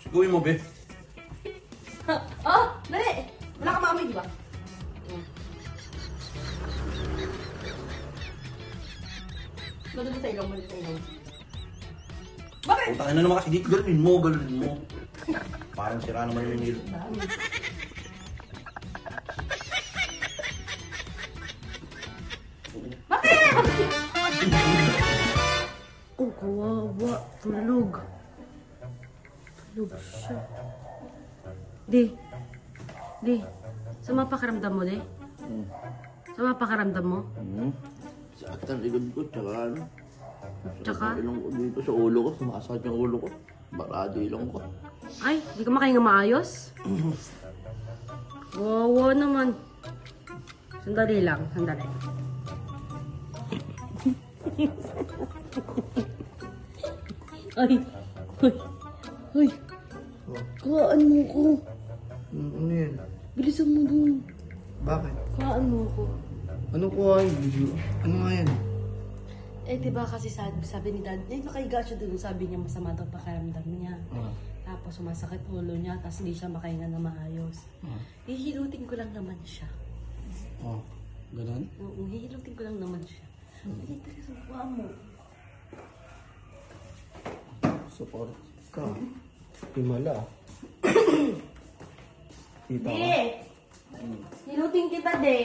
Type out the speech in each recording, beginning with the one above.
Gawin mo, be. Oh, dali! Wala ka maamoy, di ba? Madali sa ilong, madali sa ilong. Bakit? Putangin na naman kasi dito. Galunin mo, galunin mo. Parang sira naman yung nilo. Bakit? Oh, kawawa. Tulog. Tulog siya. Di. Sama pakaramdam mo, di? Sama pakaramdam mo? Sakit ang likod ko, tsaka ano. Tsaka? Ilong ko dito sa ulo ko, sumasakit yung ulo ko. Barado ilong ko. Ay, di ka makahinga maayos? Wawa naman. Sandali lang, sandali. Ay, ay, ay. Kaan mo ko. Ano yan? Bilisan mo dun. Bakit? Kaan mo ko. Ano ko ay? Ano nga yan? Eh, diba kasi sabi ni Dad, eh, nakahiga siya dun. Sabi niya masama daw pakiramdam niya. Tapos sumasakit ulo niya, tapos hindi siya makahinga na maayos. Hihilutin ko lang naman siya. Oh, ganun? Oo, hihilutin ko lang naman siya. Hindi, tara, subukan mo. Support ka. Himala. Kita ka? Di! Hilutin kita, De.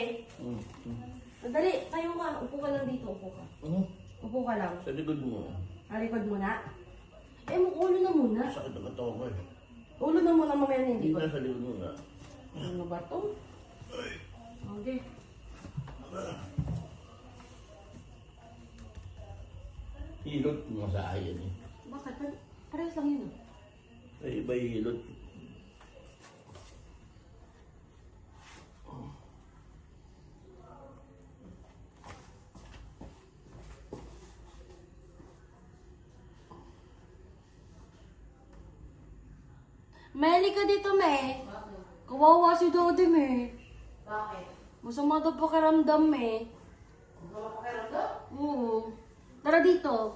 Madali, tayo ka. Upo ka lang dito, upo ka. Upo ka lang. Sa likod mo. Nalikod muna. Eh, ulo na muna. Sakit ang katawan ko eh. Ulo na muna mamaya na hindi Hindi ko. na sa likod mo na. Ano ba to? Okay. Hilot mo sa ayan eh. Bakit? Parehas lang yun. Ay, iba yung hilot. Meli ka dito, Me. Kawawa si Dodi, Me. Bakit? Masama daw pakiramdam, Me. Wala pa kayo to? Oo. Tara dito.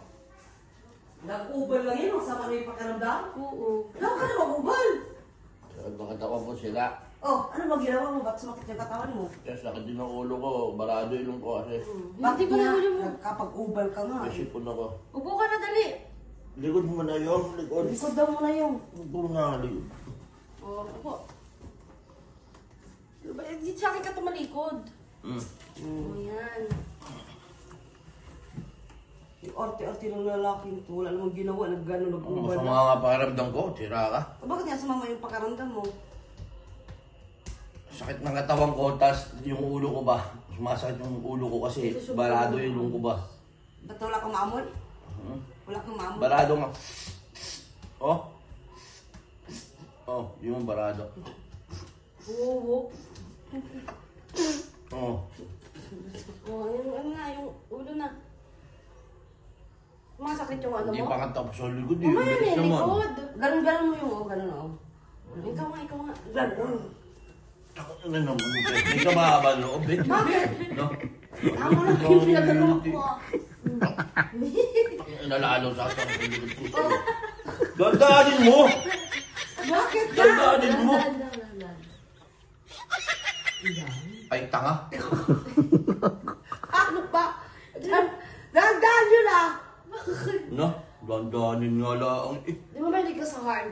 Nag-ubal lang yun, masama na yung pakiramdam. Oo. Ano ka na mag-ubal? Sakit ang katawan ko sila. Oh, ano ba ginawa mo? Ba't sumakit yung katawan mo? Kaya sakit din ang ulo ko. Barado ilong ko kasi. Hindi ba na ulo mo? Nagkapag-ubal ka nga. May sipon ako. Upo ka na, dali. Likod mo na yung likod. Likod daw mo na yung. Ito na likod. Oo, upo. Di sa akin ka tumalikod. Oo, yan. Yung orte-orte ng lalaki ito, wala namang ginawa, nag-gano'n, nag-ubal Masama na. nga pakiramdam ko. Tira ka. O, bakit nga sumama yung pakaramdam mo? Sakit ng katawan ko. Tas yung ulo ko ba. Sumasakit yung ulo ko kasi barado yung ilong ko ba. Ba't wala kang maamol? Wala kang maamol? Barado nga. Oh. Oh, yung barado. Oo. Oh. Oo, yung ano nga, yung ulo na. Masakit yung ano Hindi mo? pa nga tapos sa likod eh. Mamaya Bilis may naman. likod. Ganun-ganun mo yung, ganun o. Ikaw nga. Ganun. Takot na naman. Hindi ka makakabal loob eh. Bakit? No? Tama lang yung pinagano'n ko. Nalalo sa akin ang likod ko. Dandaanin mo! Bakit ka? Dandaanin mo! Dahan. Ay, tanga. Ano ba? Dahan-dahan yun ah! No? Dandaanin nga lang eh. Di ba mahilig ka sa hard?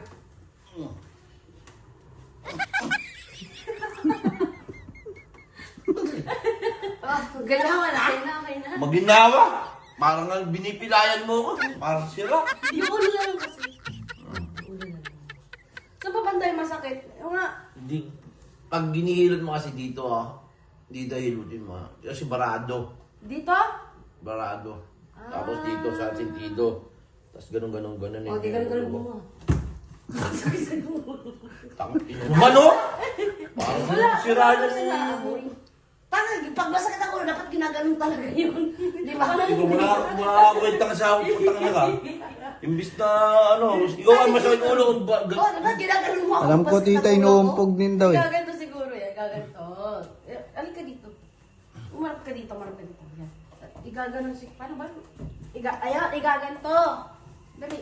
Ganawa na. Okay na. Maginawa! Parang nga binipilayan mo ko. Parang sira. Yung ulo lang kasi. Ulo lang. Saan pa banda yung masakit? Yung nga. Di, pag ginihilot mo kasi dito dito hilutin mo. Kasi barado. Dito? Barado. Tapos dito sa sentido. Tapos ganun eh. O, di ganun-ganun mo. Tangin naman oh! Parang sira Wala niya sila eh. amoy. Tanga, pag masakit ako, dapat ginaganon talaga yun. Di ba? Ikaw muna sa putang na ka. Imbis na ikaw ang masakit ulo. O, di ba ginaganon mo ako? Alam ko, Masakit tita, ang ulo ko. inuumpog din daw eh. Gaganto siguro yan. Gaganto. Alin ka dito. Umarap ka dito. Yan. Igaganon si... Paano ba? Ayan, igaganto. Dali.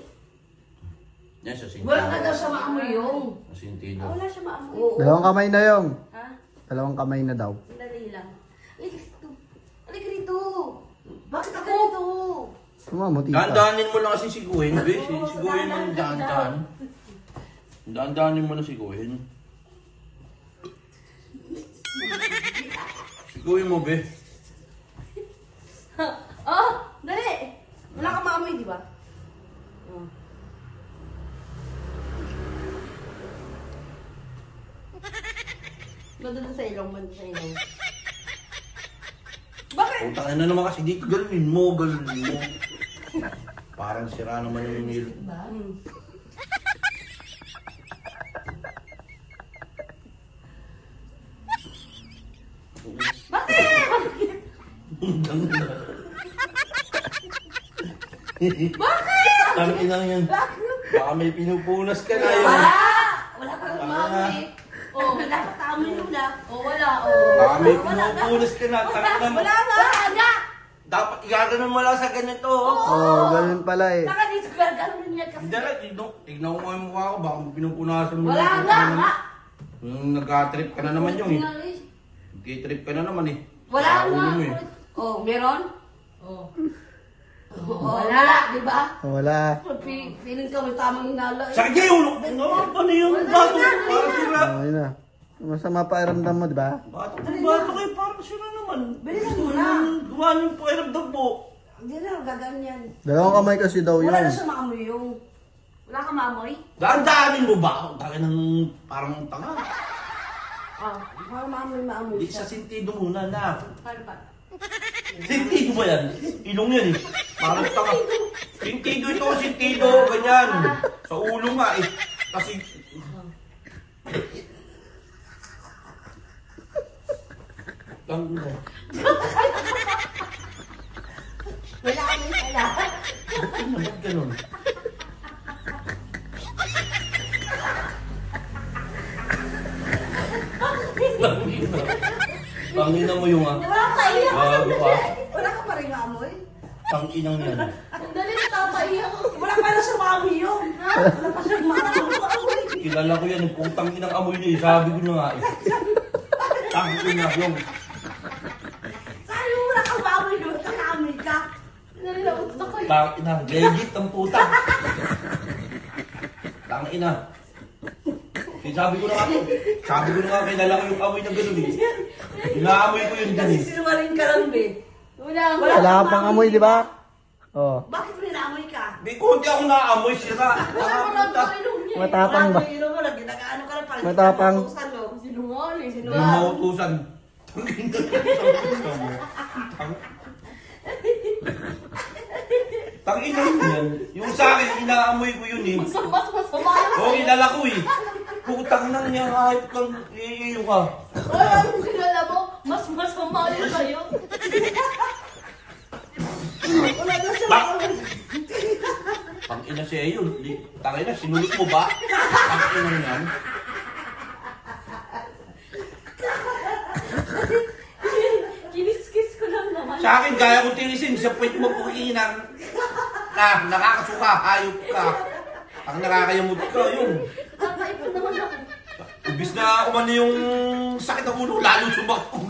Yan sa sintido. Wala ka daw sa maamoy yung. Sa sintido. Ah, wala siya maamoy. Oo. Dalawang kamay na yung. Ha? Dalawang kamay na daw. Dali lang. Halika rito. Halika rito. Bakit Halika ako? rito. Sumamo, tita. Dahan-dahanin mo lang kasi siguhin, be. Siguhin mo ng dahan-dahan. Dahan-dahanin mo na siguhin. Siguhin mo, be. Oh, dali. Wala ka maamoy, di ba? Oh. Banda sa ilong, banda sa ilong. Bakit? Putang na naman kasi dito, galunin mo. Parang sira naman yung nilo. Hmm. Bakit? Ang inang yan. Baka may pinupunas ka na yun. Wala ka nang maamoy. Oh, dapat amoy nila. Oh, wala. Oh. Baka may pinupunas ka na. Tangina mo. Wala nga. Dapat igaganon mo lang sa ganito. Oo, ganun pala eh. Saka dito gagawin niya kasi. Hindi lang, tignan mo yung mukha ko. Baka pinupunasan mo. Wala lang. nga. Nag-trip ka na naman yung eh. Nag-trip ka na naman eh. Wala Sa nga. ulo mo eh. Oh, meron? Oh. Wala, di ba? Wala. Feeling ka may tamang hinala. Sakit niya yung ulo. Ano yung bato? Parang sira. Okay na. Masama pa iramdam mo, di ba? Bato kayo, parang sira naman. Bilisan mo na. Gawa niyo yung pakiramdam mo. Hindi na, gaganyan. Dalawang kamay kasi daw Wala na yun. siya maamoy yung. Wala ka maamoy? Daan-daanin mo ba? Taka ng parang tanga. Ah, para maamoy Hindi sa siya. sentido muna na. Paano pa? Sentido ba yan? Ilong yan eh. Parang tanga. Sentido ito, sentido. Ganyan. Sa ulo nga eh. Kasi... Ang ina. Wala ka may sala. Ba't ganun? Tangina. Tangina mo yung ah. Wala ka iyak. Bago ka. Wala ka pa rin maamoy? Tanginang yan. Dali na tapaiyak. Wala pa na siya maamoy yung. Ha? Wala pa siya maamoy. Kilala ko yan. Yung putang inang amoy niya eh. Sabi ko na nga eh. Tangina yung. Sabi mo wala kang maamoy yung. Nakaamoy ka. Dali na gusto ko. Tangina. Legit ang puta. Tangina. Sabi ko na nga kilala ko yung amoy ng ganun eh. Inaamoy ko yun dyan eh. Kasi sinungaling ka lang, be. Wala. Wala kang pang amoy, di ba? Oh. Bakit mo naamoy ka? May konti ako naamoy sira. Wala mo lang sa ilong niya. Matapang ba? Wala mo ilong mo. Nagkakaano ka lang. Parang Matapang. utusan mo. Sinungaling. Yung mautusan. Tangina yan. Yung sa akin, inaamoy ko yun eh. Mas masama. Oo, kilala ko eh. Putang nang niya kahit kang iyo ka. Wala mo kilala mo. Mas masama yun sa'yo. Wala na siya Bak! maamoy. Tangina siya yun. Tangina, sinulot mo ba? Tangina yan. Kiniskis ko lang naman. Sa akin, kaya kong tinisin. Sa puwet mo pukinang nakakasuka, hayop ka. Ang nakakayamot ka, yun. Kakaipon naman ako. Ibis na umano yung sakit ng ulo, lalo sumakot.